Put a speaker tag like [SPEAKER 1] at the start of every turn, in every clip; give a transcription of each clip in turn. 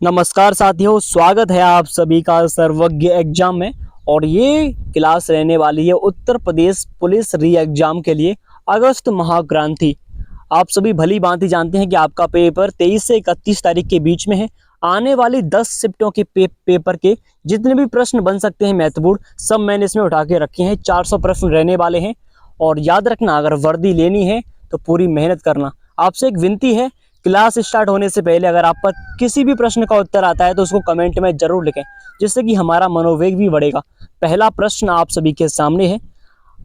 [SPEAKER 1] नमस्कार साथियों, स्वागत है आप सभी का सर्वज्ञ एग्जाम में। और ये क्लास रहने वाली है उत्तर प्रदेश पुलिस री एग्जाम के लिए अगस्त महाक्रांति। आप सभी भली भांति जानते हैं कि आपका पेपर 23 से 31 तारीख के बीच में है। आने वाली 10 शिफ्टों के पेपर के जितने भी प्रश्न बन सकते हैं महत्वपूर्ण, सब मैंने इसमें उठा के रखे हैं। 400 प्रश्न रहने वाले हैं। और याद रखना, अगर वर्दी लेनी है तो पूरी मेहनत करना। आपसे एक विनती है, क्लास स्टार्ट होने से पहले अगर आप पर किसी भी प्रश्न का उत्तर आता है तो उसको कमेंट में जरूर लिखें, जिससे कि हमारा मनोवेग भी बढ़ेगा। पहला प्रश्न आप सभी के सामने है,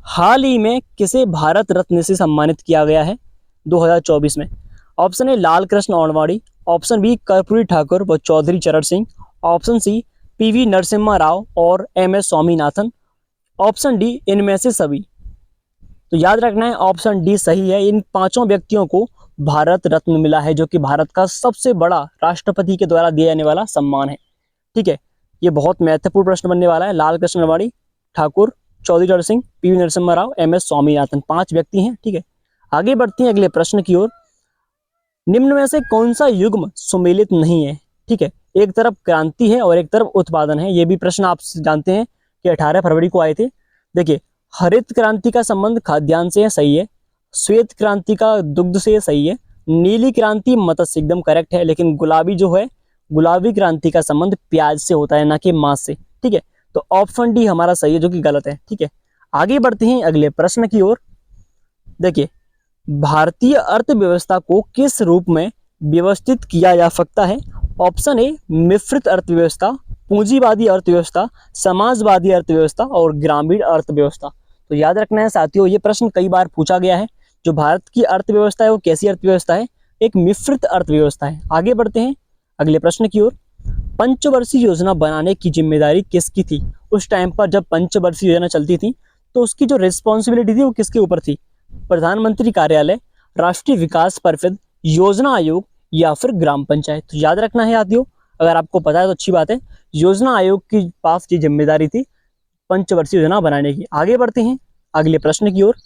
[SPEAKER 1] हाल ही में किसे भारत रत्न से सम्मानित किया गया है 2024 में? Option A Lal Krishna Advani, option B Karpoori Thakur व Chaudhary Charan Singh, option C PV Narasimha Rao और एम.एस. स्वामीनाथन, ऑप्शन डी इनमें से सभी। तो याद रखना है, ऑप्शन डी सही है। इन पांचों व्यक्तियों को भारत रत्न मिला है, जो कि भारत का सबसे बड़ा राष्ट्रपति के द्वारा दिया जाने वाला सम्मान है। ठीक है, ये बहुत महत्वपूर्ण प्रश्न बनने वाला है। लाल कृष्ण आडवाणी, ठाकुर, चौधरी चरण सिंह, पीवी नरसिम्हा राव, एम.एस. स्वामीनाथन, 5 व्यक्ति हैं। ठीक है, आगे बढ़ते हैं अगले प्रश्न की ओर। निम्न में से कौन सा युग्म सुमेलित नहीं है? ठीक है, एक तरफ क्रांति है और एक तरफ उत्पादन है। ये भी प्रश्न आप जानते हैं कि 18 फरवरी को आए थे। देखिए, हरित क्रांति का संबंध खाद्यान्न से है, सही है। श्वेत क्रांति का दुग्ध से, सही है। नीली क्रांति मत्स्य, एकदम करेक्ट है। लेकिन गुलाबी जो है, गुलाबी क्रांति का संबंध प्याज से होता है, ना कि मांस से। ठीक है, तो ऑप्शन डी हमारा सही है, जो कि गलत है। ठीक है, आगे बढ़ते हैं अगले प्रश्न की ओर। देखिए, भारतीय अर्थव्यवस्था को किस रूप में व्यवस्थित किया जा सकता है? ऑप्शन ए मिश्रित अर्थव्यवस्था, पूंजीवादी अर्थव्यवस्था, समाजवादी अर्थव्यवस्था और ग्रामीण अर्थव्यवस्था। तो याद रखना है साथियों, ये प्रश्न कई बार पूछा गया है। जो भारत की अर्थव्यवस्था है वो कैसी अर्थव्यवस्था है? एक मिश्रित अर्थव्यवस्था है। आगे बढ़ते हैं अगले प्रश्न की ओर। पंचवर्षीय योजना बनाने की जिम्मेदारी किसकी थी? उस टाइम पर जब पंचवर्षीय योजना चलती थी तो उसकी जो रिस्पॉन्सिबिलिटी थी वो किसके ऊपर थी? प्रधानमंत्री कार्यालय, राष्ट्रीय विकास परिषद, योजना आयोग या फिर ग्राम पंचायत। तो याद रखना है साथियों, अगर आपको पता है तो अच्छी बात है। योजना आयोग की पास की जिम्मेदारी थी पंचवर्षीय योजना बनाने की। आगे बढ़ते हैं अगले प्रश्न की ओर।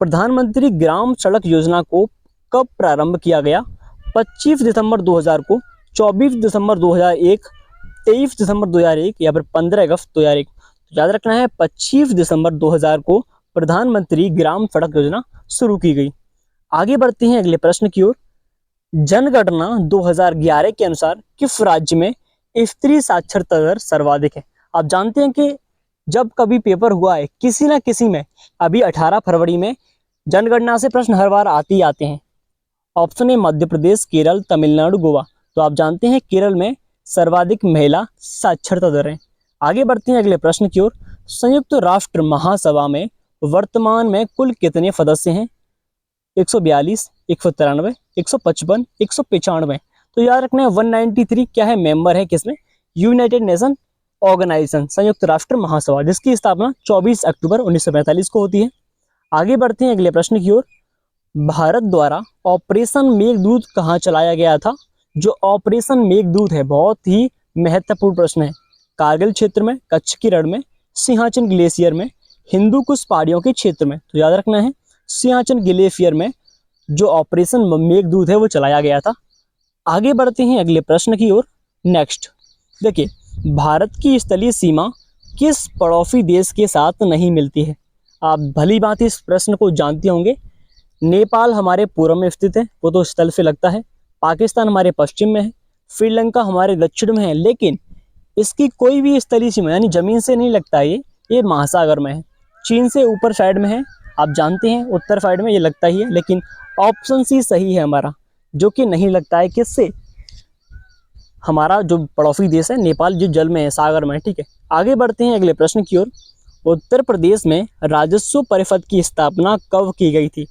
[SPEAKER 1] प्रधानमंत्री ग्राम सड़क योजना को कब प्रारंभ किया गया? 25 दिसंबर 2000 को, 24 दिसंबर 2001, 23 दिसंबर 2001 या फिर 15 अगस्त 2001। तो याद रखना है, 25 दिसंबर 2000 को प्रधानमंत्री ग्राम सड़क योजना शुरू की गई। आगे बढ़ते हैं अगले प्रश्न की ओर। जनगणना 2011 के अनुसार किस राज्य में स्त्री साक्षरता दर सर्वाधिक है? आप जानते हैं कि जब कभी पेपर हुआ है किसी ना किसी में, अभी 18 फरवरी में जनगणना से प्रश्न हर बार आते ही आते हैं। Option A Madhya Pradesh, Kerala, Tamil Nadu, Goa. तो आप जानते हैं केरल में सर्वाधिक महिला साक्षरता दर है। आगे बढ़ते हैं अगले प्रश्न की ओर। संयुक्त राष्ट्र महासभा में वर्तमान में कुल कितने सदस्य हैं? 142, 193, 155, 195। तो याद रखना है 193 क्या है? मेंबर है किसमें? यूनाइटेड नेशन ऑर्गेनाइजेशन, संयुक्त राष्ट्र महासभा, जिसकी स्थापना 24 अक्टूबर 1945 को होती है। आगे बढ़ते हैं अगले प्रश्न की ओर। भारत द्वारा ऑपरेशन मेघदूत कहाँ चलाया गया था? जो ऑपरेशन मेघदूत है, बहुत ही महत्वपूर्ण प्रश्न है। कारगिल क्षेत्र में, कच्छ की रण में, सिंहाचन ग्लेशियर में, हिंदू कुश पहाड़ियों के क्षेत्र में। तो याद रखना है, सिंहाचन ग्लेशियर में जो ऑपरेशन मेघदूत है वो चलाया गया था। आगे बढ़ते हैं अगले प्रश्न की ओर। नेक्स्ट देखिए, भारत की स्थलीय सीमा किस पड़ोसी देश के साथ नहीं मिलती है? आप भली बात इस प्रश्न को जानते होंगे। नेपाल हमारे पूर्व में स्थित है, वो तो स्थल से लगता है। पाकिस्तान हमारे पश्चिम में है। श्रीलंका हमारे दक्षिण में है। लेकिन इसकी कोई भी स्थलीय सीमा यानी जमीन से नहीं लगता है, ये महासागर में है। चीन से ऊपर साइड में है, आप जानते हैं उत्तर साइड में ये लगता ही है। लेकिन ऑप्शन सी सही है हमारा, जो कि नहीं लगता है। किससे? हमारा जो पड़ोसी देश है नेपाल, जो जल में है, सागर में है। ठीक है, आगे बढ़ते हैं अगले प्रश्न की ओर। उत्तर प्रदेश में राजस्व परिषद की स्थापना कब की गई थी?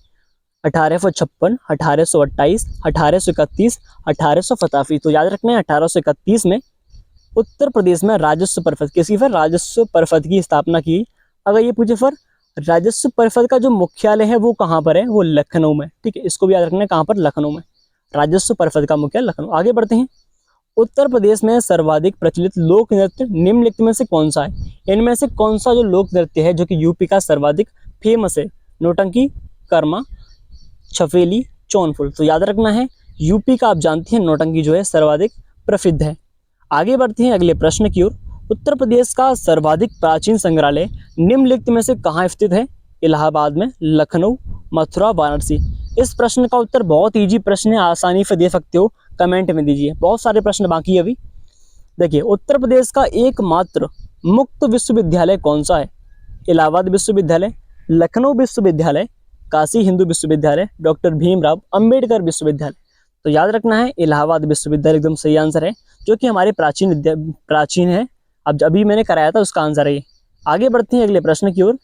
[SPEAKER 1] 1856, 1828, 1831, 1885। तो याद रखना है 1831 में उत्तर प्रदेश में राजस्व परिषद, किसी पर राजस्व परिषद की स्थापना की। अगर ये पूछे फिर राजस्व परिषद का जो मुख्यालय है वो कहाँ पर है? वो लखनऊ में। ठीक है, इसको भी याद रखना है, कहाँ पर? लखनऊ में। राजस्व परिषद का मुख्यालय लखनऊ। आगे बढ़ते हैं। उत्तर प्रदेश में सर्वाधिक प्रचलित लोक नृत्य निम्नलिखित में से कौन सा है? इनमें से कौन सा जो लोक नृत्य है जो कि यूपी का सर्वाधिक फेमस है? नौटंकी, कर्मा, छफेली, चौनफुल। तो याद रखना है, यूपी का आप जानते हैं नौटंकी जो है सर्वाधिक प्रसिद्ध है। आगे बढ़ते हैं अगले प्रश्न की ओर। उत्तर प्रदेश का सर्वाधिक प्राचीन संग्रहालय निम्नलिखित में से कहाँ स्थित है? इलाहाबाद में, लखनऊ, मथुरा, वाराणसी। इस प्रश्न का उत्तर बहुत इजी प्रश्न है, आसानी से दे सकते हो, कमेंट में दीजिए। बहुत सारे प्रश्न बाकी है अभी। देखिए, उत्तर प्रदेश का एकमात्र मुक्त विश्वविद्यालय कौन सा है? इलाहाबाद विश्वविद्यालय, लखनऊ विश्वविद्यालय, काशी हिंदू विश्वविद्यालय, डॉक्टर भीमराव अंबेडकर विश्वविद्यालय। तो याद रखना है इलाहाबाद विश्वविद्यालय एकदम सही आंसर है, जो कि हमारे प्राचीन है। अब अभी मैंने कराया था, उसका आंसर है ये। आगे बढ़ते हैं अगले प्रश्न की ओर।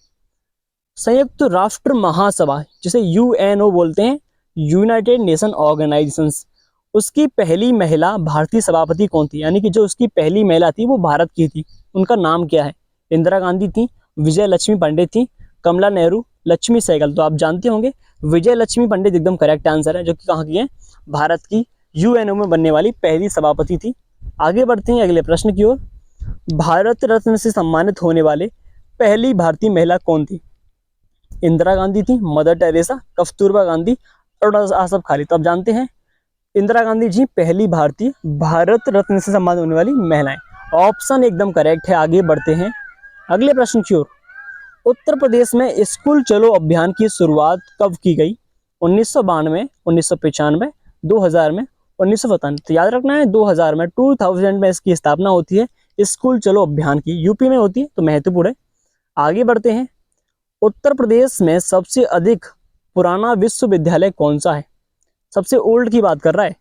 [SPEAKER 1] संयुक्त राष्ट्र महासभा, जिसे यूएनओ बोलते हैं, यूनाइटेड नेशन ऑर्गेनाइजेशंस, उसकी पहली महिला भारतीय सभापति कौन थी? यानी कि जो उसकी पहली महिला थी वो भारत की थी, उनका नाम क्या है? इंदिरा गांधी थी, विजय लक्ष्मी पंडित थी, कमला नेहरू, लक्ष्मी सहगल। तो आप जानते होंगे विजय लक्ष्मी पंडित एकदम करेक्ट आंसर है, जो कि कहाँ की है? भारत की यूएनओ में बनने वाली पहली सभापति थी। आगे बढ़ते हैं अगले प्रश्न की ओर। भारत रत्न से सम्मानित होने वाले पहली भारतीय महिला कौन थी? इंदिरा गांधी थी, मदर टेरेसा, कस्तूरबा गांधी और आसफ खाली। तो आप जानते हैं इंदिरा गांधी जी पहली भारतीय भारत रत्न से सम्मानित होने वाली महिलाएं। ऑप्शन एकदम करेक्ट है। आगे बढ़ते हैं अगले प्रश्न की ओर। उत्तर प्रदेश में स्कूल चलो अभियान की शुरुआत कब की गई? 1992, 1995, 2000 में, 1997। तो याद रखना है 2000 में, 2000 में इसकी स्थापना होती है स्कूल चलो अभियान की। यूपी में होती है, तो महत्वपूर्ण है। आगे बढ़ते हैं। उत्तर प्रदेश में सबसे अधिक पुराना विश्वविद्यालय कौन सा है? सबसे ओल्ड की बात कर रहा है।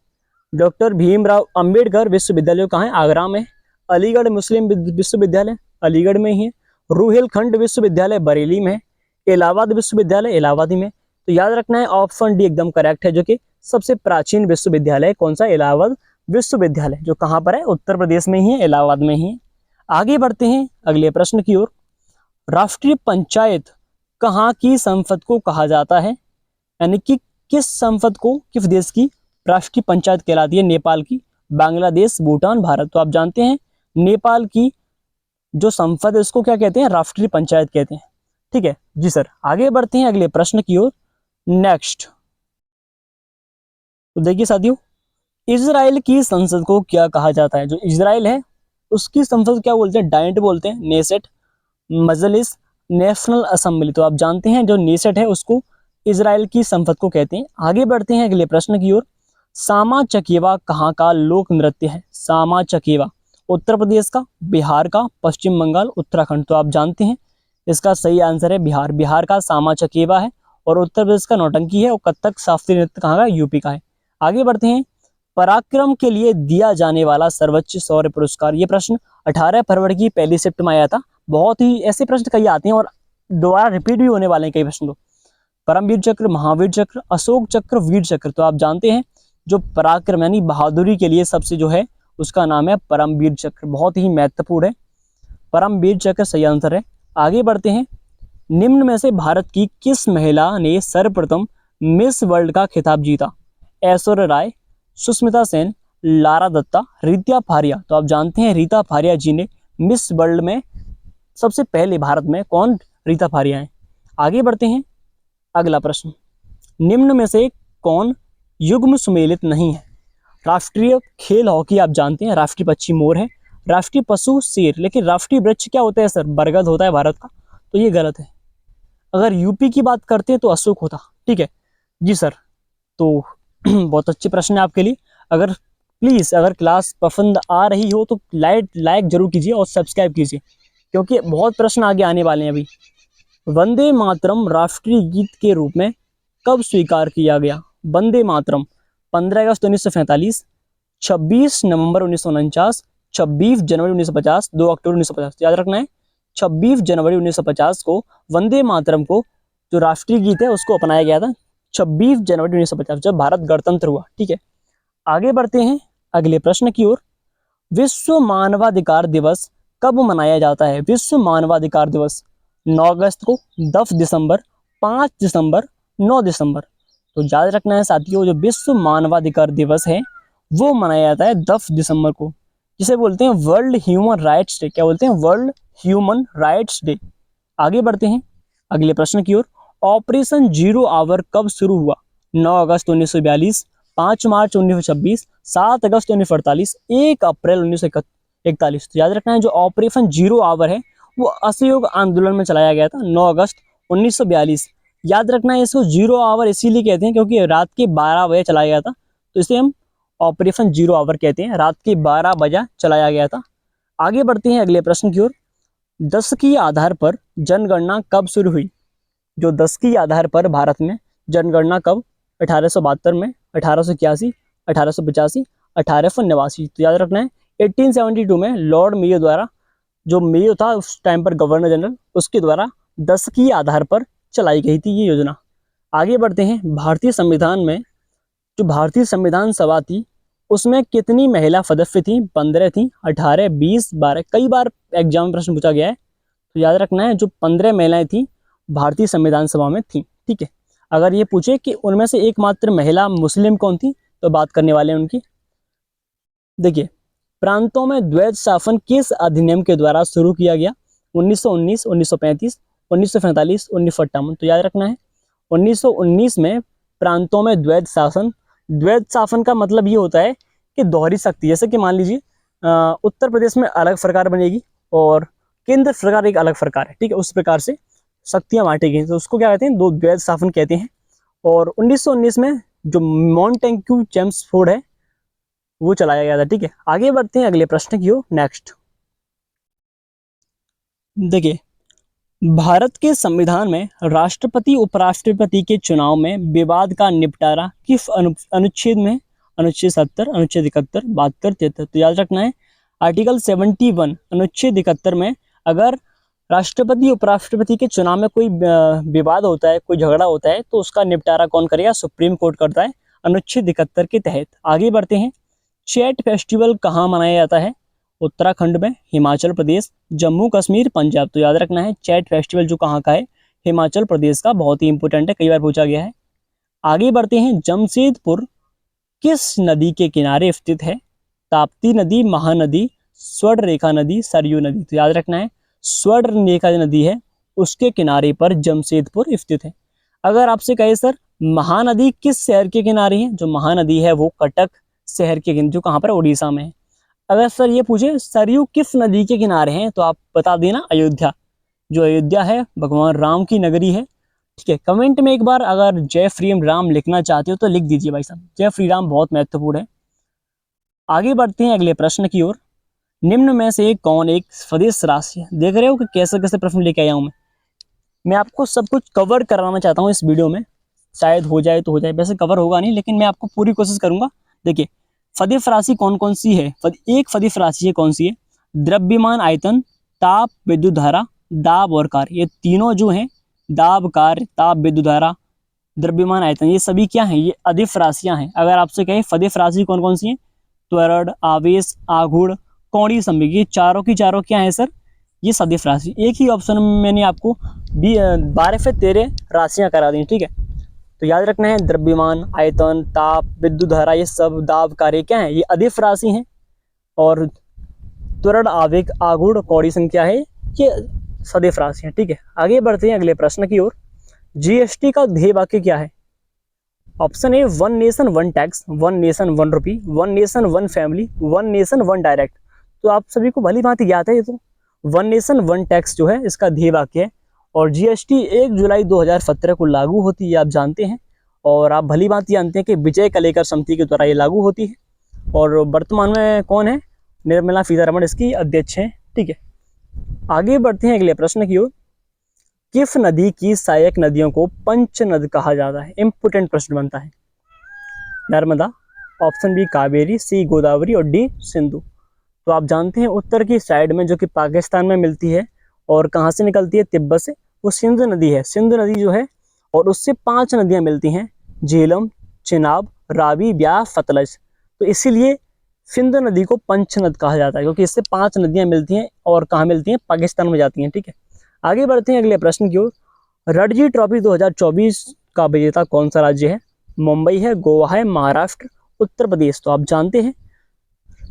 [SPEAKER 1] डॉक्टर भीमराव अंबेडकर विश्वविद्यालय कहाँ है? आगरा में। अलीगढ़ मुस्लिम विश्वविद्यालय अलीगढ़ में ही है। रुहेलखंड विश्वविद्यालय बरेली में है। इलाहाबाद विश्वविद्यालय इलाहाबाद ही में। तो याद रखना है ऑप्शन डी एकदम करेक्ट है, जो कि सबसे प्राचीन विश्वविद्यालय कौन सा? इलाहाबाद विश्वविद्यालय, जो कहाँ पर है? उत्तर प्रदेश में ही है, इलाहाबाद में ही है। आगे बढ़ते हैं अगले प्रश्न की ओर। राष्ट्रीय पंचायत कहाँ की संसद को कहा जाता है? यानी कि किस संसद को, किस देश की राष्ट्रीय पंचायत कहलाती है? नेपाल की, बांग्लादेश, भूटान, भारत। तो आप जानते हैं नेपाल की जो संसद है उसको क्या कहते हैं? राष्ट्रीय पंचायत कहते हैं। ठीक है जी सर। आगे बढ़ते हैं अगले प्रश्न की ओर। नेक्स्ट, तो देखिए साथियों, इजराइल की संसद को क्या कहा जाता है? जो इजराइल है उसकी संसद क्या बोलते हैं? डाइट बोलते हैं, नेसेट, मजलिस, नेशनल असेंबली। तो आप जानते हैं जो नेसेट है उसको इजराइल की संसद को कहते हैं। आगे बढ़ते हैं अगले प्रश्न की ओर। सामा चकेवा कहाँ का लोक नृत्य है? सामा चकेवा उत्तर प्रदेश का, बिहार का, पश्चिम बंगाल, उत्तराखंड। तो आप जानते हैं इसका सही आंसर है बिहार। बिहार का सामा चकेवा है और उत्तर प्रदेश का नौटंकी है और कथक शास्त्रीय नृत्य कहाँ का? यूपी का है। आगे बढ़ते हैं। पराक्रम के लिए दिया जाने वाला सर्वोच्च शौर्य पुरस्कार, ये प्रश्न 18 फरवरी की पहली शिफ्ट में आया था। बहुत ही ऐसे प्रश्न कई आते हैं और दोबारा रिपीट भी होने वाले हैं कई प्रश्न। तो परमवीर चक्र, महावीर चक्र, अशोक चक्र, वीर चक्र। तो आप जानते हैं जो पराक्रम यानी बहादुरी के लिए सबसे जो है उसका नाम है परमवीर चक्र, बहुत ही महत्वपूर्ण है। परमवीर चक्र सही आंसर है। आगे बढ़ते हैं। निम्न में से भारत की किस महिला ने सर्वप्रथम मिस वर्ल्ड का खिताब जीता? ऐश्वर्या राय, सुष्मिता सेन, लारा दत्ता, रीता फारिया। तो आप जानते हैं रीता फारिया जी ने मिस वर्ल्ड में सबसे पहले भारत में कौन? रीता फारिया है। आगे बढ़ते हैं अगला प्रश्न। निम्न में से कौन युग्म सुमेलित नहीं है? राष्ट्रीय खेल हॉकी आप जानते हैं, राष्ट्रीय पक्षी मोर है, राष्ट्रीय पशु शेर, लेकिन राष्ट्रीय वृक्ष क्या होता है सर? बरगद होता है भारत का। तो ये गलत है। अगर यूपी की बात करते हैं तो अशोक होता। ठीक है जी सर। तो बहुत अच्छे प्रश्न है आपके लिए। अगर प्लीज़ अगर क्लास पसंद आ रही हो तो लाइक जरूर कीजिए और सब्सक्राइब कीजिए, क्योंकि बहुत प्रश्न आगे आने वाले हैं अभी। वंदे मातरम राष्ट्रीय गीत के रूप में कब स्वीकार किया गया? वंदे मातरम 15 अगस्त 1947, 26 नवंबर 1949, 26 जनवरी 1950, 2 अक्टूबर 1950। याद रखना है 26 जनवरी 1950 को वंदे मातरम को जो राष्ट्रीय गीत है उसको अपनाया गया था, 26 जनवरी 1950 जब भारत गणतंत्र हुआ। ठीक है, आगे बढ़ते हैं अगले प्रश्न की ओर। विश्व मानवाधिकार दिवस कब मनाया जाता है? विश्व मानवाधिकार दिवस 9 अगस्त को, 10 दिसंबर, 5 दिसंबर, 9 दिसंबर। तो याद रखना है साथियों, जो विश्व मानवाधिकार दिवस है वो मनाया जाता है 10 दिसंबर को, जिसे बोलते हैं वर्ल्ड ह्यूमन राइट्स डे। क्या बोलते हैं? World human rights day. आगे बढ़ते हैं अगले प्रश्न की ओर। ऑपरेशन जीरो आवर कब शुरू हुआ? 9 अगस्त 1942, 5 मार्च 1926, 7 अगस्त 1948, 1 अप्रैल 41। तो याद रखना है जो ऑपरेशन जीरो आवर है वो असहयोग आंदोलन में चलाया गया था 9 अगस्त 1942। याद रखना है इसको जीरो आवर इसीलिए कहते हैं क्योंकि रात के 12 बजे चलाया गया था, तो इसे हम ऑपरेशन जीरो आवर कहते हैं। रात के 12 बजे चलाया गया था। आगे बढ़ते हैं अगले प्रश्न की ओर। 10 के आधार पर जनगणना कब शुरू हुई? जो 10 के आधार पर भारत में जनगणना कब? 1872 में, 1881, 1885, 1889। तो याद रखना है 1872 में लॉर्ड मेयो द्वारा, जो मेयो था उस टाइम पर गवर्नर जनरल, उसके द्वारा 10 के आधार पर चलाई गई थी ये योजना। आगे बढ़ते हैं। भारतीय संविधान में जो भारतीय संविधान सभा थी उसमें कितनी महिला सदस्य थी? 15 थी, 18, 20, 12। कई बार एग्जाम में प्रश्न पूछा गया है, तो याद रखना है जो 15 महिलाएं थी भारतीय संविधान सभा में थी। ठीक है, अगर ये पूछे कि उनमें से एकमात्र महिला मुस्लिम कौन थी तो बात करने वाले हैं उनकी। देखिए, प्रांतों में द्वैध शासन किस अधिनियम के द्वारा शुरू किया गया? 1919, 1935, 1945, 1958। तो याद रखना है 1919 में प्रांतों में द्वैध शासन। द्वैध शासन का मतलब ये होता है कि दोहरी शक्ति, जैसे कि मान लीजिए उत्तर प्रदेश में अलग सरकार बनेगी और केंद्र सरकार एक अलग सरकार है, ठीक है, उस प्रकार से शक्तियां बांटी गई, तो उसको क्या कहते हैं? दो द्वैध शासन कहते हैं। और 1919 में जो मॉन्टेग्यू चेम्सफोर्ड है वो चलाया गया था। ठीक है, आगे बढ़ते हैं अगले प्रश्न की ओर। नेक्स्ट देखिए, भारत के संविधान में राष्ट्रपति उपराष्ट्रपति के चुनाव में विवाद का निपटारा किस अनुच्छेद में? अनुच्छेद 70, अनुच्छेद 71, 72, 73। तो याद रखना है आर्टिकल 71 अनुच्छेद 71 में अगर राष्ट्रपति उपराष्ट्रपति के चुनाव में कोई विवाद होता है, कोई झगड़ा होता है, तो उसका निपटारा कौन करेगा? सुप्रीम कोर्ट करता है अनुच्छेद 71 के तहत। आगे बढ़ते हैं। छठ फेस्टिवल कहाँ मनाया जाता है? उत्तराखंड में, हिमाचल प्रदेश, जम्मू कश्मीर, पंजाब। तो याद रखना है छठ फेस्टिवल जो कहाँ का है? हिमाचल प्रदेश का। बहुत ही इंपॉर्टेंट है, कई बार पूछा गया है। आगे बढ़ते हैं। जमशेदपुर किस नदी के किनारे स्थित है? ताप्ती नदी, महानदी, स्वर्ण रेखा नदी, सरयू नदी। तो याद रखना है स्वर्ण रेखा नदी है उसके किनारे पर जमशेदपुर स्थित है। अगर आपसे कहे सर महानदी किस शहर के किनारे है? जो महानदी है वो कटक शहर के, जो कहाँ पर? उड़ीसा में है। अगर सर ये पूछे सरयू किस नदी के किनारे हैं, तो आप बता देना अयोध्या। जो अयोध्या है भगवान राम की नगरी है। ठीक है, कमेंट में एक बार अगर जय श्री राम लिखना चाहते हो तो लिख दीजिए भाई साहब, जय श्री राम बहुत महत्वपूर्ण है। आगे बढ़ते हैं अगले प्रश्न की ओर। निम्न में से कौन एक स्वदेश राशि है? देख रहे हो कि कैसे कैसे प्रश्न लेके आया हूं मैं आपको सब कुछ कवर कराना चाहता हूं इस वीडियो में। शायद हो जाए तो हो जाए, वैसे कवर होगा नहीं, लेकिन मैं आपको पूरी कोशिश करूंगा। देखिए, फदिश राशि कौन कौन सी है? एक फदिश राशि है, कौन सी है? द्रव्यमान, आयतन, ताप, विद्युत धारा, दाब और कार्य। ये तीनों जो हैं, दाब, कार्य, ताप, विद्युत धारा, द्रव्यमान, आयतन, ये सभी क्या हैं? ये अदिश राशियां हैं। अगर आपसे कहें फदिश राशि कौन कौन सी है? त्वरण, आवेश, आघूर्ण, कोणीय संवेग, ये चारों की चारों क्या है सर? ये सदिश राशि। एक ही ऑप्शन में मैंने आपको 12 से 13 राशियां करा दी। ठीक है, तो याद रखना है द्रव्यमान, आयतन, ताप, विद्युत धारा, ये सब दाब, कार्य क्या है? ये अदिश राशि हैं। और त्वरण, आवेग, आघूर्ण, कोणीय संख्या है, ये सदिश राशि हैं। ठीक है, आगे बढ़ते हैं अगले प्रश्न की ओर। जीएसटी का ध्येय वाक्य क्या है? Option A one nation one tax, one nation one rupee, one nation one family, one nation one direct. तो आप सभी को भली भांति याद है ये तो। वन नेशन वन टैक्स जो है इसका ध्येय वाक्य है। और जीएसटी 1 जुलाई 2017 को लागू होती है, आप जानते हैं। और आप भली भांति जानते हैं कि विजय कलेकर समिति के द्वारा ये लागू होती है। और वर्तमान में कौन है? निर्मला सीतारमण इसकी अध्यक्ष हैं। ठीक है, आगे बढ़ते हैं अगले प्रश्न की ओर। किस नदी की सहायक नदियों को पंच नद कहा जाता है? इंपोर्टेंट प्रश्न बनता है। नर्मदा, ऑप्शन बी कावेरी, सी गोदावरी और डी सिंधु। तो आप जानते हैं उत्तर की साइड में जो कि पाकिस्तान में मिलती है और कहाँ से निकलती है? तिब्बत से, वो सिंधु नदी है। सिंधु नदी जो है और उससे 5 नदियां मिलती हैं, झेलम, चिनाब, रावी, ब्यास, सतलज। तो इसीलिए सिंधु नदी को पंचनद कहा जाता है क्योंकि इससे 5 नदियां मिलती हैं और कहाँ मिलती हैं? पाकिस्तान में जाती हैं। ठीक है, आगे बढ़ते हैं अगले प्रश्न की ओर। रणजी ट्रॉफी 2024 का विजेता कौन सा राज्य है? मुंबई है, गोवा है, महाराष्ट्र, उत्तर प्रदेश। तो आप जानते हैं,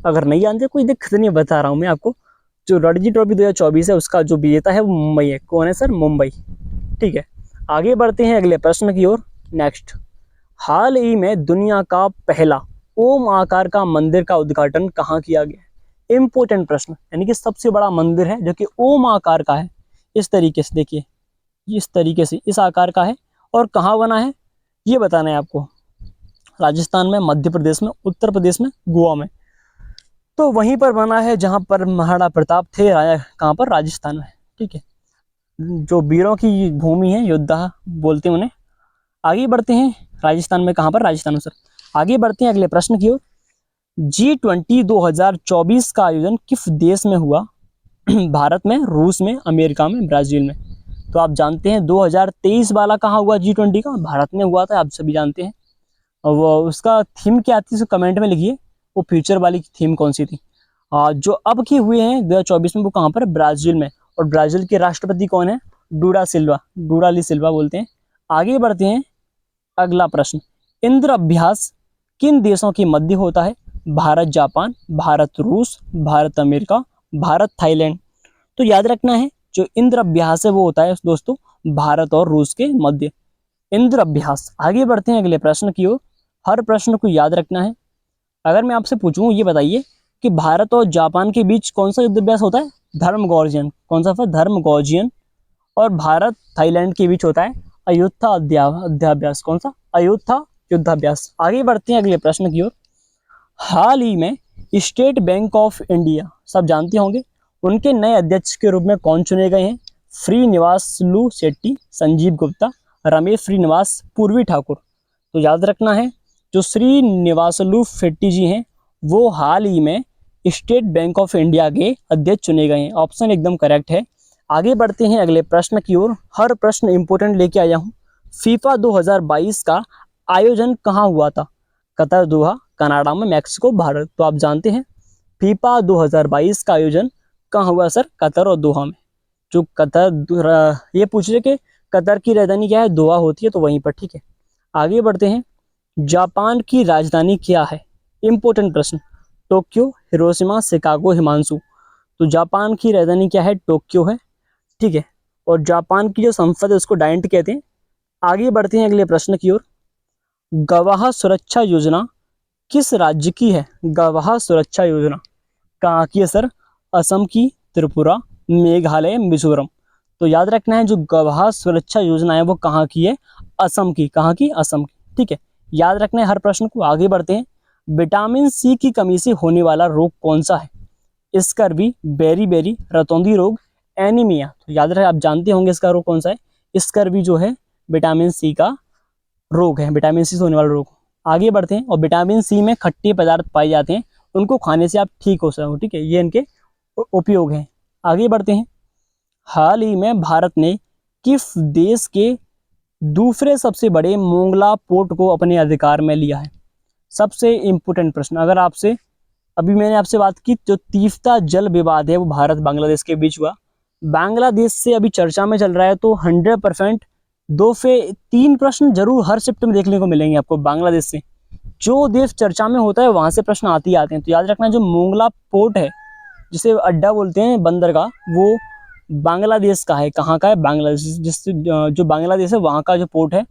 [SPEAKER 1] अगर नहीं जानते कोई दिक्कत नहीं, बता रहा हूं मैं आपको। जो रणजी ट्रॉफी 2024 है उसका जो विजेता है वो मुंबई है। कौन है सर? मुंबई। ठीक है, आगे बढ़ते हैं अगले प्रश्न की ओर। नेक्स्ट, हाल ही में दुनिया का पहला ओम आकार का मंदिर का उद्घाटन कहाँ किया गया? इंपॉर्टेंट प्रश्न, यानी कि सबसे बड़ा मंदिर है जो कि ओम आकार का है। इस तरीके से देखिए, इस तरीके से इस आकार का है और कहाँ बना है ये बताना है आपको। राजस्थान में, मध्य प्रदेश में, उत्तर प्रदेश में, गोवा में। तो वहीं पर बना है जहाँ पर महाराणा प्रताप थे राजा, कहाँ पर, राजस्थान में। ठीक है, जो वीरों की भूमि है, योद्धा बोलते हैं उन्हें। आगे बढ़ते हैं, राजस्थान में कहाँ पर, राजस्थान में सर। आगे बढ़ते हैं अगले प्रश्न की ओर। G20 2024 का आयोजन किस देश में हुआ? भारत में, रूस में, अमेरिका में, ब्राजील में। तो आप जानते हैं 2023 वाला कहाँ हुआ, G20 का भारत में हुआ था, आप सभी जानते हैं। और वो उसका थीम क्या थी, कमेंट में लिखिए, वो फ्यूचर वाली थीम कौन सी थी। जो अब के हुए हैं 2024 में, वो कहाँ पर, ब्राजील में। और ब्राजील के राष्ट्रपति कौन है, डूडा ली सिल्वा बोलते हैं। आगे बढ़ते हैं, अगला प्रश्न, इंद्र अभ्यास किन देशों के मध्य होता है? भारत जापान, भारत रूस, भारत अमेरिका, भारत थाईलैंड। तो याद रखना है, जो इंद्र अभ्यास है वो होता है दोस्तों भारत और रूस के मध्य, इंद्र अभ्यास। आगे बढ़ते हैं अगले प्रश्न की ओर। हर प्रश्न को याद रखना है। अगर मैं आपसे पूछूं, ये बताइए कि भारत और जापान के बीच कौन सा युद्ध अभ्यास होता है? धर्मगोर्जियन। कौन सा? धर्मगोर्जियन। और भारत थाईलैंड के बीच होता है अयुत्था अध्याभ्यास। कौन सा? अयुत्था युद्धाभ्यास। आगे बढ़ते हैं अगले प्रश्न की ओर। हाल ही में स्टेट बैंक ऑफ इंडिया, सब जानते होंगे, उनके नए अध्यक्ष के रूप में कौन चुने गए हैं? श्रीनिवासलू शेट्टी, संजीव गुप्ता, रमेश श्रीनिवास, पूर्वी ठाकुर। तो याद रखना है, जो श्रीनिवासलू शेट्टी जी हैं वो हाल ही में स्टेट बैंक ऑफ इंडिया के अध्यक्ष चुने गए हैं। ऑप्शन एकदम करेक्ट है। आगे बढ़ते हैं अगले प्रश्न की ओर। हर प्रश्न इंपोर्टेंट लेके आया हूँ। फीफा 2022 का आयोजन कहाँ हुआ था? कतर, दोहा, कनाडा में, मैक्सिको, भारत। तो आप जानते हैं फीफा 2022 का आयोजन कहाँ हुआ सर? कतर और दोहा में। जो कतर, ये पूछ रहे कि कतर की राजधानी क्या है? दोहा होती है, तो वहीं पर। ठीक है, आगे बढ़ते हैं। जापान की राजधानी क्या है? इंपोर्टेंट प्रश्न। Tokyo, Hiroshima, Chicago, Himanshu. तो जापान की राजधानी क्या है? टोक्यो है। ठीक है, और जापान की जो संसद है उसको डायंट कहते हैं। आगे बढ़ते हैं अगले प्रश्न की ओर। गवाह सुरक्षा योजना किस राज्य की है? गवाह सुरक्षा योजना कहाँ की है सर? असम की, त्रिपुरा, मेघालय, मिजोरम। तो याद रखना है, जो गवाह सुरक्षा योजना है वो कहाँ की है? असम की। कहाँ की? असम की। ठीक है, याद रखना है हर प्रश्न को। आगे बढ़ते हैं। विटामिन सी की कमी से होने वाला रोग कौन सा है? स्कर्वी, बेरी, रतौंधी रोग, एनीमिया। तो याद रहे, आप जानते होंगे इसका रोग कौन सा है। स्कर्वी जो है विटामिन सी का रोग है, विटामिन सी से होने वाला रोग। आगे बढ़ते हैं। और विटामिन सी में खट्टे पदार्थ पाए जाते हैं, उनको खाने से आप ठीक हो सको। ठीक है, ये इनके उपयोग हैं। आगे बढ़ते हैं। हाल ही में भारत ने किस देश के दूसरे सबसे बड़े मोंगला पोर्ट को अपने अधिकार में लिया है? सबसे इंपोर्टेंट प्रश्न। अगर आपसे, अभी मैंने आपसे बात की, जो तीस्ता जल विवाद है वो भारत बांग्लादेश के बीच हुआ। बांग्लादेश से अभी चर्चा में चल रहा है, तो 100% 2 से 3 प्रश्न जरूर हर शिफ्ट में देखने को मिलेंगे आपको बांग्लादेश से। जो देश चर्चा में होता है वहां से प्रश्न आते ही आते हैं। तो याद रखना, जो मोंगला पोर्ट है, जिसे अड्डा बोलते हैं बंदरगाह, वो बांग्लादेश का है। कहाँ का है? बांग्लादेश। जो बांग्लादेश है वहाँ का जो पोर्ट है,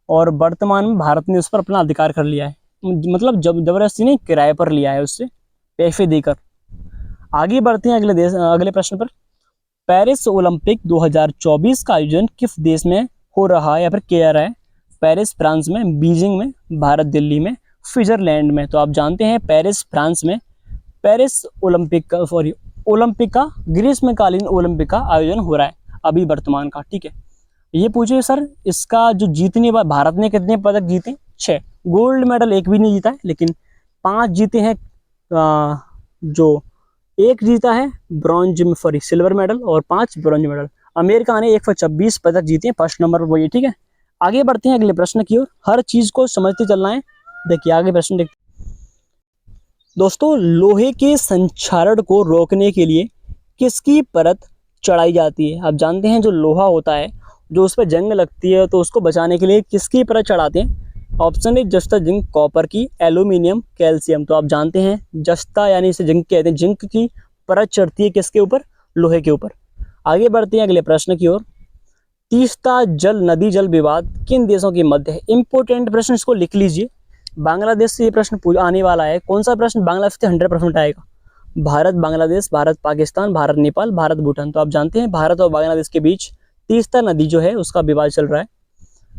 [SPEAKER 1] और वर्तमान में भारत ने उस पर अपना अधिकार कर लिया है। मतलब जबरदस्ती नहीं, किराए पर लिया है, उससे पैसे देकर। आगे बढ़ते हैं अगले प्रश्न पर। पेरिस ओलंपिक 2024 का आयोजन किस देश में हो रहा है या फिर किया रहा है? पेरिस फ्रांस में, बीजिंग में, भारत दिल्ली में, स्विट्जरलैंड में। तो आप जानते हैं पेरिस फ्रांस में पेरिस ओलंपिक का ग्रीष्मकालीन ओलंपिक का आयोजन हो रहा है अभी वर्तमान का। ठीक है, ये पूछे सर, इसका जो जीतने बार भारत ने कितने पदक जीते? 6। गोल्ड मेडल एक भी नहीं जीता है, लेकिन 5 जीते हैं। जो एक जीता है ब्रॉन्ज में, सिल्वर मेडल, और 5 ब्रॉन्ज मेडल। अमेरिका ने 126 पदक जीते हैं, फर्स्ट नंबर वो ये। ठीक है, आगे बढ़ते हैं अगले प्रश्न की ओर। हर चीज को समझते चलना है। देखिए आगे प्रश्न देखते दोस्तों। लोहे के संक्षारण को रोकने के लिए किसकी परत चढ़ाई जाती है? आप जानते हैं, जो लोहा होता है, जो उस पर जंग लगती है, तो उसको बचाने के लिए किसकी परत चढ़ाते हैं? ऑप्शन है जस्ता, जिंक, कॉपर की, एल्यूमिनियम, कैल्शियम। तो आप जानते हैं जस्ता यानी इसे जिंक कहते हैं। जिंक की परत चढ़ती है किसके ऊपर? लोहे के ऊपर। आगे बढ़ते हैं अगले प्रश्न की ओर। तीस्ता जल नदी जल विवाद किन देशों के मध्य है? इंपोर्टेंट प्रश्न, इसको लिख लीजिए। बांग्लादेश से ये प्रश्न आने वाला है। कौन सा प्रश्न? बांग्लादेश से 100% आएगा। भारत बांग्लादेश, भारत पाकिस्तान, भारत नेपाल, भारत भूटान। तो आप जानते हैं भारत और बांग्लादेश के बीच तीस्ता नदी जो है उसका विवाद चल रहा है।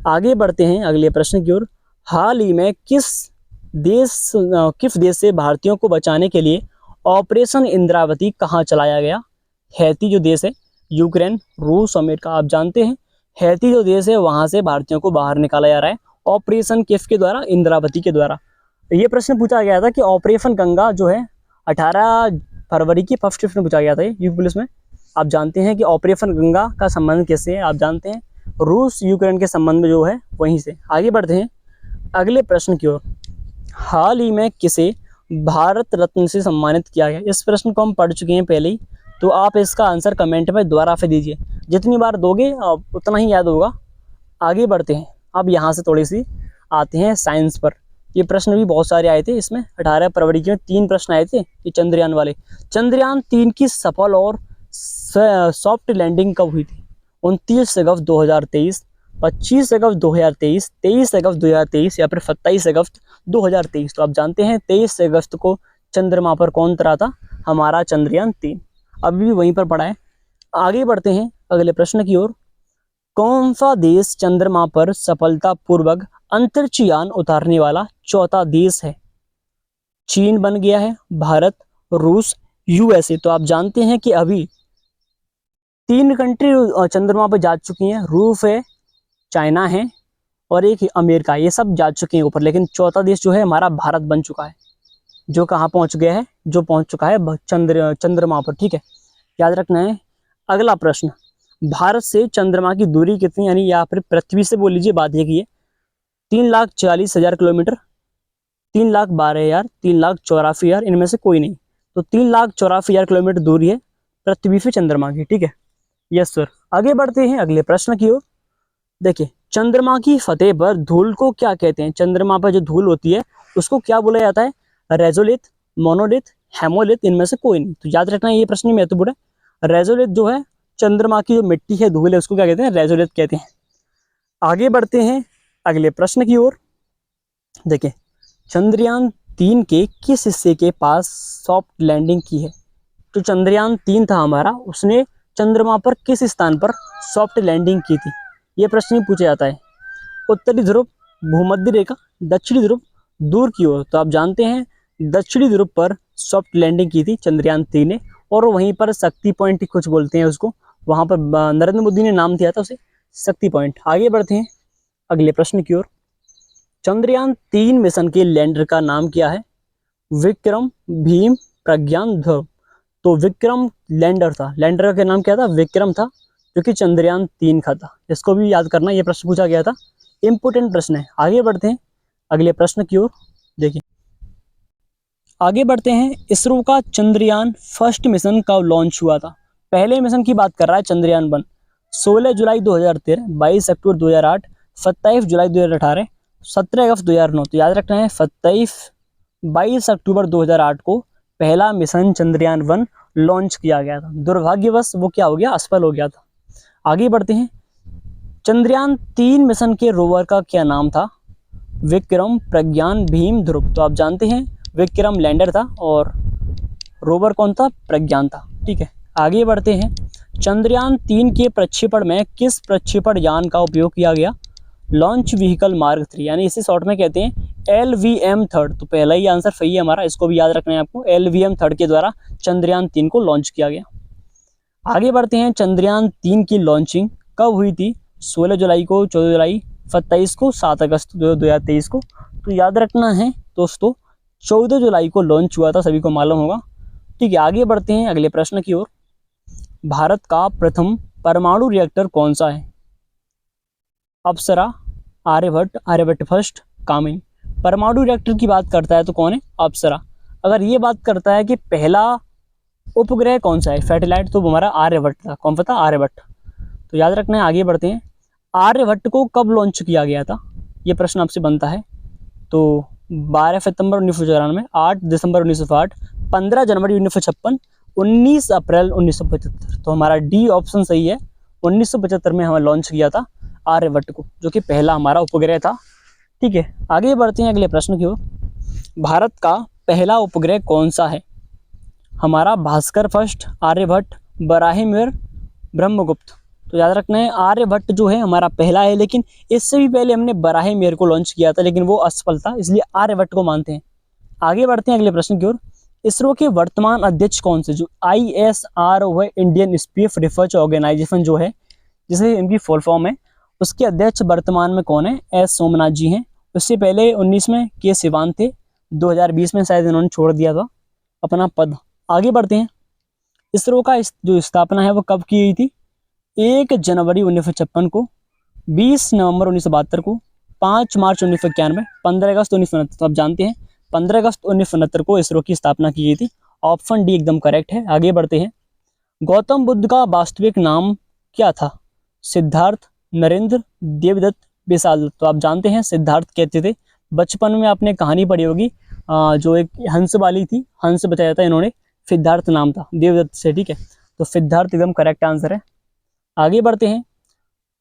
[SPEAKER 1] आगे बढ़ते हैं अगले प्रश्न की ओर। हाल ही में किस देश से भारतीयों को बचाने के लिए ऑपरेशन इंद्रावती कहाँ चलाया गया? हैती जो देश है, यूक्रेन, रूस, अमेरिका। आप जानते हैं हैती जो देश है वहां से भारतीयों को बाहर निकाला जा रहा है ऑपरेशन किसके द्वारा? इंद्रावती के द्वारा। ये प्रश्न पूछा गया था कि ऑपरेशन गंगा जो है 18 फरवरी की फर्स्ट शिफ्ट में पूछा गया था यूपी पुलिस में। आप जानते हैं कि ऑपरेशन गंगा का संबंध किससे है? आप जानते हैं रूस यूक्रेन के संबंध में जो है वहीं से। आगे बढ़ते हैं अगले प्रश्न की ओर। हाल ही में किसे भारत रत्न से सम्मानित किया गया? इस प्रश्न को हम पढ़ चुके हैं पहले ही, तो आप इसका आंसर कमेंट में दोबारा से दीजिए। जितनी बार दोगे उतना ही याद होगा। आगे बढ़ते हैं। अब यहाँ से थोड़ी सी आते हैं साइंस पर। ये प्रश्न भी बहुत सारे आए थे इसमें। 18 फरवरी के 3 प्रश्न आए थे ये चंद्रयान वाले। चंद्रयान 3 की सफल और सॉफ्ट लैंडिंग कब हुई थी? 29 अगस्त 2023, 25 अगस्त 2023, 23 अगस्त 2023 या फिर 27 अगस्त 2023। तो आप जानते हैं 23 अगस्त को चंद्रमा पर कौन उतरा था? हमारा चंद्रयान 3। अभी भी वहीं पर पड़ा है। आगे बढ़ते हैं अगले प्रश्न की ओर। कौन सा देश चंद्रमा पर सफलतापूर्वक अंतरिक्ष यान उतारने वाला चौथा देश है? चीन बन गया है, भारत, रूस, यूएसए। तो आप जानते हैं कि अभी 3 कंट्री चंद्रमा पर जा चुकी हैं। रूस है, चाइना है और एक अमेरिका। ये सब जा चुके हैं ऊपर, लेकिन चौथा देश जो है हमारा भारत बन चुका है। जो कहाँ पहुंच गया है? जो पहुंच चुका है चंद्रमा पर। ठीक है, याद रखना है। अगला प्रश्न, भारत से चंद्रमा की दूरी कितनी, यानी या फिर पृथ्वी से बोल लीजिए, बात ये की है 3,40,000 किलोमीटर, 3,12,000, 3,84,000, इनमें से कोई नहीं। तो 3,84,000 किलोमीटर दूरी है पृथ्वी से चंद्रमा की। ठीक है, यस सर। आगे बढ़ते हैं अगले प्रश्न की ओर। देखिए, चंद्रमा की सतह पर धूल को क्या कहते हैं? चंद्रमा पर जो धूल होती है उसको क्या बोला जाता है? रेजोलिथ, मोनोलिथ, हेमोलिथ, इनमें से कोई नहीं। तो याद रखना ये प्रश्न महत्वपूर्ण है। रेजोलिथ जो है चंद्रमा की जो मिट्टी है, धूल है, उसको क्या कहते हैं? रेजोलिथ कहते हैं। आगे बढ़ते हैं अगले प्रश्न की ओर। देखिए, चंद्रयान 3 के किस हिस्से के पास सॉफ्ट लैंडिंग की है? तो चंद्रयान 3 था हमारा, उसने चंद्रमा पर किस स्थान पर सॉफ्ट लैंडिंग की थी? ये प्रश्न ही पूछा जाता है। उत्तरी ध्रुव, भूमध्य रेखा, दक्षिणी ध्रुव, दूर की ओर। तो आप जानते हैं दक्षिणी ध्रुव पर सॉफ्ट लैंडिंग की थी चंद्रयान 3 ने। और वहीं पर शक्ति पॉइंट कुछ बोलते हैं उसको, वहां पर नरेंद्र मोदी ने नाम दिया था उसे शक्ति पॉइंट। आगे बढ़ते हैं अगले प्रश्न की ओर। चंद्रयान 3 मिशन के लैंडर का नाम क्या है? विक्रम, भीम, प्रज्ञान, ध्रुव। तो विक्रम लैंडर था, लैंडर का नाम क्या था? विक्रम था, जो कि चंद्रयान 3 का था। इसको भी याद करना, ये प्रश्न पूछा गया था, इंपोर्टेंट प्रश्न है। आगे बढ़ते हैं अगले प्रश्न की ओर। देखिए, आगे बढ़ते हैं। इसरो का चंद्रयान फर्स्ट मिशन कब लॉन्च हुआ था? पहले मिशन की बात कर रहा है चंद्रयान 1। 16 जुलाई 2013, 22 अक्टूबर 2008, 27 जुलाई 2018, 17 अगस्त 2009। तो याद रखना है 22 अक्टूबर 2008 को पहला मिशन चंद्रयान 1 लॉन्च किया गया था। दुर्भाग्यवश वो क्या हो गया? असफल हो गया था। आगे बढ़ते हैं। चंद्रयान 3 मिशन के रोवर का क्या नाम था? विक्रम, प्रज्ञान, भीम, ध्रुव। तो आप जानते हैं विक्रम लैंडर था और रोवर कौन था? प्रज्ञान था। ठीक है, आगे बढ़ते हैं। चंद्रयान 3 के प्रक्षेपण में किस प्रक्षेपण यान का उपयोग किया गया? लॉन्च व्हीकल मार्क 3, यानी इसे शॉर्ट में कहते हैं LVM-3। तो पहला ही आंसर सही है हमारा, इसको भी याद रखना है आपको। LVM-3 के द्वारा चंद्रयान 3 को लॉन्च किया गया। आगे बढ़ते हैं। चंद्रयान 3 की लॉन्चिंग कब हुई थी? 16 जुलाई को, 14 जुलाई, 27 को, 7 अगस्त 2023 को। तो याद रखना है दोस्तों 14 जुलाई को लॉन्च हुआ था, सभी को मालूम होगा। ठीक है, आगे बढ़ते हैं अगले प्रश्न की ओर। भारत का प्रथम परमाणु रिएक्टर कौन सा है? अप्सरा, आर्यभट्ट, आर्यभट्ट फर्स्ट, कामिनी। परमाणु रिएक्टर की बात करता है तो कौन है? अप्सरा। अगर ये बात करता है कि पहला उपग्रह कौन सा है, सैटेलाइट, तो हमारा आर्यभट्ट था। कौन पता? आर्यभट्ट। तो याद रखना है। आगे बढ़ते हैं। आर्यभट्ट को कब लॉन्च किया गया था? ये प्रश्न आपसे बनता है। तो 12 सितंबर 1994, 8 दिसंबर 1908, 15 जनवरी 1956, 19 अप्रैल 1975। तो हमारा डी ऑप्शन सही है। 1975 में हमें लॉन्च किया था आर्यभट्ट को, जो कि पहला हमारा उपग्रह था। ठीक है, आगे बढ़ते हैं अगले प्रश्न की ओर। भारत का पहला उपग्रह कौन सा है? हमारा भास्कर फर्स्ट, आर्यभट्ट, बराहिमिर, ब्रह्मगुप्त। तो याद रखना है आर्यभट्ट जो है हमारा पहला है, लेकिन इससे भी पहले हमने बराहिमिर को लॉन्च किया था, लेकिन वो असफल था, इसलिए आर्यभट्ट को मानते हैं। आगे बढ़ते हैं अगले प्रश्न की ओर। इसरो के वर्तमान अध्यक्ष कौन से? जो ISRO है, इंडियन स्पेस रिसर्च ऑर्गेनाइजेशन जो है, जिसे इनकी फुल फॉर्म है, उसके अध्यक्ष वर्तमान में कौन है? S सोमनाथ जी हैं। उससे पहले 19 में के सिवान थे, 2020 में शायद इन्होंने छोड़ दिया था अपना पद। आगे बढ़ते हैं। इसरो का जो स्थापना है वो कब की गई थी? 1 जनवरी 1956 को, 20 नवंबर 1972 को, 5 मार्च 1991, 15 अगस्त 1969। तो आप जानते हैं 15 अगस्त 1969 को इसरो की स्थापना की गई थी। ऑप्शन डी एकदम करेक्ट है। आगे बढ़ते हैं। गौतम बुद्ध का वास्तविक नाम क्या था? सिद्धार्थ, नरेंद्र, देवदत्त, विशाल। तो आप जानते हैं सिद्धार्थ कहते थे। बचपन में आपने कहानी पढ़ी होगी, जो एक हंस वाली थी, हंस बताया था इन्होंने, सिद्धार्थ नाम था देवदत्त से, ठीक है। तो सिद्धार्थ एकदम करेक्ट आंसर है। आगे बढ़ते हैं।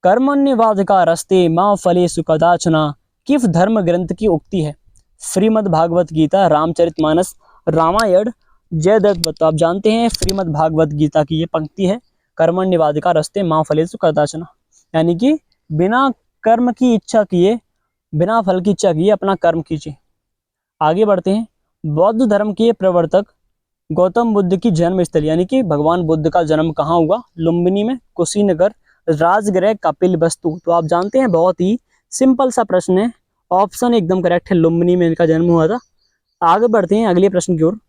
[SPEAKER 1] कर्मण्यवाधिका रस्ते माँ फलेषु कदाचन किस धर्म ग्रंथ की उक्ति है? श्रीमद् भागवत गीता, रामचरितमानस, रामायण, जयदत्त। तो आप जानते हैं श्रीमद् भागवत गीता की ये पंक्ति है, कर्मण्यवाधिका रस्ते माँ फलेषु कदाचन, यानी कि बिना कर्म की इच्छा किए, बिना फल की इच्छा किए अपना कर्म कीजिए। आगे बढ़ते हैं। बौद्ध धर्म के प्रवर्तक गौतम बुद्ध की जन्मस्थली, यानी कि भगवान बुद्ध का जन्म कहाँ हुआ? लुम्बिनी में, कुशीनगर, राजगृह, कपिलवस्तु। तो आप जानते हैं बहुत ही सिंपल सा प्रश्न है, ऑप्शन एकदम करेक्ट है, लुम्बिनी में इनका जन्म हुआ था। आगे बढ़ते हैं अगले प्रश्न की ओर।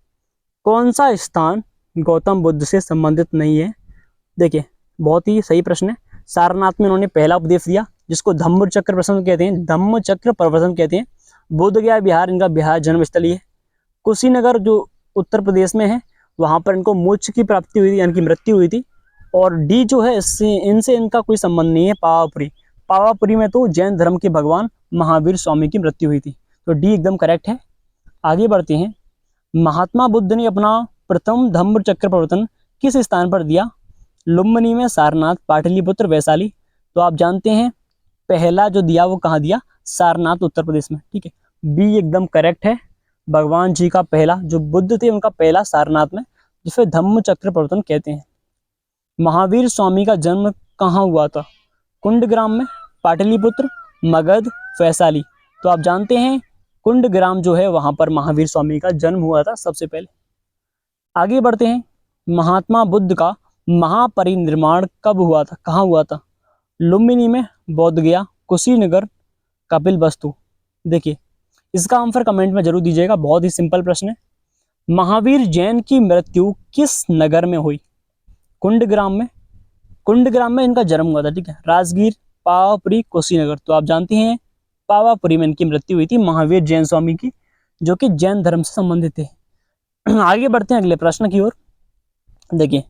[SPEAKER 1] कौन सा स्थान गौतम बुद्ध से संबंधित नहीं है? देखिए बहुत ही सही प्रश्न है। सारनाथ में इन्होंने पहला उपदेश दिया, जिसको धम्म चक्र प्रवचन कहते हैं, धम्म चक्र प्रवचन कहते हैं। बोध गया बिहार, इनका बिहार जन्मस्थली है। कुशीनगर जो उत्तर प्रदेश में है, वहां पर इनको मोक्ष की प्राप्ति हुई थी, यानी कि मृत्यु हुई थी। और डी जो है इनसे इनका कोई संबंध नहीं है, पावापुरी। पावापुरी में तो जैन धर्म के भगवान महावीर स्वामी की मृत्यु हुई थी। तो डी एकदम करेक्ट है। आगे बढ़ते हैं। महात्मा बुद्ध ने अपना प्रथम धम्म चक्र प्रवर्तन किस स्थान पर दिया? लुम्बिनी में, सारनाथ, पाटलिपुत्र, वैशाली। तो आप जानते हैं पहला जो दिया वो कहाँ दिया? सारनाथ, उत्तर प्रदेश में, ठीक है। बी एकदम करेक्ट है। भगवान जी का पहला जो बुद्ध थे उनका पहला सारनाथ में, जिसे धम्म चक्र प्रवर्तन कहते हैं। महावीर स्वामी का जन्म कहाँ हुआ था? कुंडग्राम में, पाटलिपुत्र, मगध, वैशाली। तो आप जानते हैं कुंडग्राम जो है वहां पर महावीर स्वामी का जन्म हुआ था सबसे पहले। आगे बढ़ते हैं। महात्मा बुद्ध का महापरिनिर्वाण कब हुआ था? कहाँ हुआ था? लुम्बिनी में, बोध गया, कुशीनगर, कपिलवस्तु। देखिए इसका आंसर कमेंट में जरूर दीजिएगा, बहुत ही सिंपल प्रश्न है। महावीर जैन की मृत्यु किस नगर में हुई? कुंडग्राम में, कुंडग्राम में इनका जन्म हुआ था, ठीक है। राजगीर, पावापुरी, कुशीनगर। तो आप जानते हैं पावापुरी में इनकी मृत्यु हुई थी महावीर जैन स्वामी की, जो कि जैन धर्म से संबंधित थे। आगे बढ़ते हैं अगले प्रश्न की ओर। देखिए